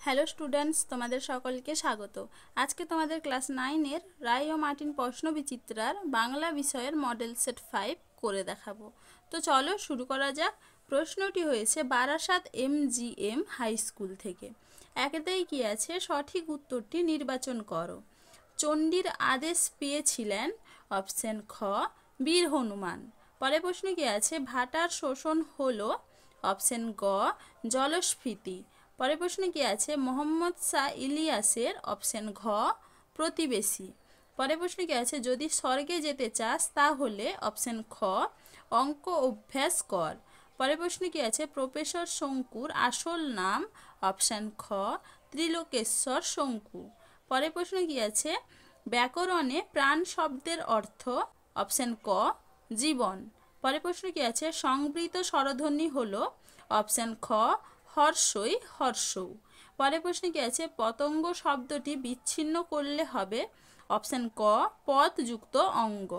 Hello students, তোমাদের সকলকে স্বাগত। আজকে তোমাদের ক্লাস 9-এর রায় ও মার্টিন প্রশ্নবিচিত্রার বাংলা বিষয়ের মডেল সেট 5 করে দেখাবো। তো চলো শুরু করা যাক। প্রশ্নটি হয়েছে বারাসাত MGM হাই স্কুল থেকে। একেতেই কি আছে, সঠিক উত্তরটি নির্বাচন করো। চণ্ডীর আদেশ পেয়েছিলেন, অপশন খ বীর হনুমান। পরের প্রশ্ন কি আছে, ভাটার শোষণ হলো, অপশন গ জলস্ফীতি। পরের প্রশ্নে কি আছে, মোহাম্মদ শাহ ইলিয়াসের, অপশন ঘ প্রতিবেশী। পরের প্রশ্নে কি আছে, যদি স্বর্গে যেতে চাস তাহলে, অপশন খ অঙ্ক অভ্যাস কর। পরের প্রশ্নে কি আছে, প্রফেসর শঙ্কুর আসল নাম, অপশন খ ত্রিলোকেশ্বর শঙ্কু। পরের প্রশ্ন কি আছে, ব্যাকরণে প্রাণ শব্দের অর্থ, অপশন ক জীবন। পরের প্রশ্ন কি আছে, সংবৃত স্বরধ্বনি হলো, অপশন খ হর্ষই হর্ষৌ। পরের প্রশ্নে কি আছে, পতঙ্গ শব্দটি বিচ্ছিন্ন করলে হবে, অপশন ক পদযুক্ত অঙ্গ।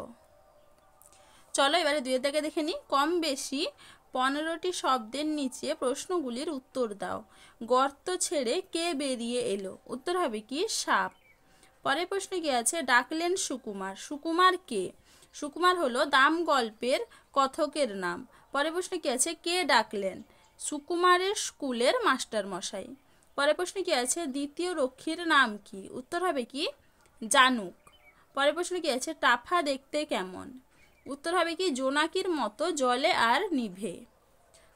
চলো এবারে দুইয়ের দাগে দেখে নিই। কম বেশি 15টি শব্দের নিচে প্রশ্নগুলির উত্তর দাও। গর্ত ছেড়ে কে বেরিয়ে এলো? উত্তর হবে কি সাপ। পরের প্রশ্নে কি আছে, ডাকলেন সুকুমার। সুকুমার কে? সুকুমার হলো দাম গল্পের কথকের নাম। পরের প্রশ্নে কি আছে, কে ডাকলেন? সুকুমারের স্কুলের মাস্টার মশাই। পরের প্রশ্নে কি আছে, দ্বিতীয় রক্ষীর নাম কি? উত্তর হবে কি জানুক। পরের প্রশ্নে কি আছে, টাফা দেখতে কেমন? উত্তর হবে কি জোনাকির মতো জ্বলে আর নিভে।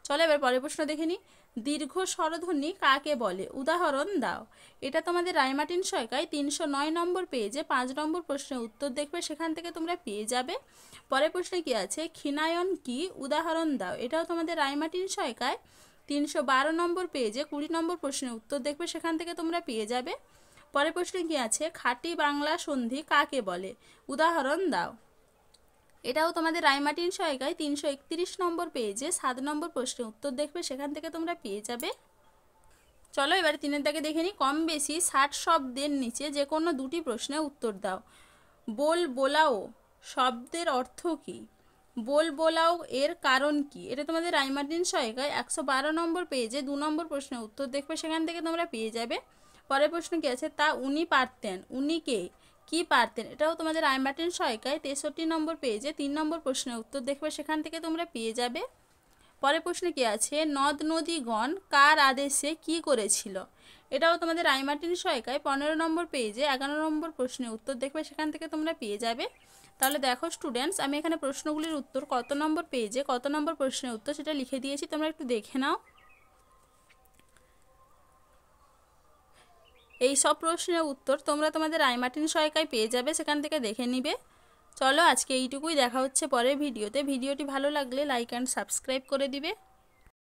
চলো এবার পরের প্রশ্ন দেখে নিই। দীর্ঘ স্বরধ্বনি কাকে বলে? উদাহরণ দাও। এটা তোমাদের রায়মার্টিন সহায়িকায় 309 নম্বর পেজে 5 নম্বর প্রশ্নের উত্তর দেখবে, সেখান থেকে তোমরা পেয়ে যাবে। পরের প্রশ্নে কি আছে, ক্ষীণায়ন কি? উদাহরণ দাও। এটাও তোমাদের রায়মার্টিন সহায়িকায় 312 নম্বর পেজে 20 নম্বর প্রশ্নের উত্তর দেখবে, সেখান থেকে তোমরা পেয়ে যাবে। পরের প্রশ্নে কি আছে, খাঁটি বাংলা সন্ধি কাকে বলে? উদাহরণ দাও। এটাও তোমাদের রায়মার্টিন সহায়িকায় 331 নম্বর পেজে 7 নম্বর প্রশ্নের উত্তর দেখবে, সেখান থেকে তোমরা পেয়ে যাবে। চলো এবারে 3-এর দাগে দেখে নিই। কম বেশি 60 শব্দের নিচে যে কোনো দুটি প্রশ্নের উত্তর দাও। বল বোলাও শব্দের অর্থ কি? বল বোলাও এর কারণ কি? এটা তোমাদের রায়মার্টিন সহায়িকায় 112 নম্বর পেজে 2 নম্বর প্রশ্নের উত্তর দেখবে, সেখান থেকে তোমরা পেয়ে যাবে। পরের প্রশ্ন কি আছে, তা উনি পারতেন। উনি কে? কি পারতেন? এটাও তোমাদের রায়মার্টিন সহায়িকায় 63 নম্বর পেজে 3 নম্বর প্রশ্নের উত্তর দেখবে, সেখান থেকে তোমরা পেয়ে যাবে। পরের প্রশ্নে কি আছে, নদ নদীগণ কার আদেশে কি করেছিল? এটাও তোমাদের রায়মার্টিন সহায়িকায় 15 নম্বর পেজে 11 নম্বর প্রশ্নের উত্তর দেখবে, সেখান থেকে তোমরা পেয়ে যাবে। তাহলে দেখো স্টুডেন্টস, আমি এখানে প্রশ্নগুলির উত্তর কত নম্বর পেজে কত নম্বর প্রশ্নের উত্তর সেটা লিখে দিয়েছি, তোমরা একটু দেখে নাও। এই সব প্রশ্নের উত্তর তোমরা তোমাদের রায়মার্টিন সহায়িকায় পেয়ে যাবে, সেখান থেকে দেখে নিবে। চলো আজকে এইটুকুই, দেখা হচ্ছে পরের ভিডিওতে। ভিডিওটি ভালো লাগলে লাইক অ্যান্ড সাবস্ক্রাইব করে দিবে।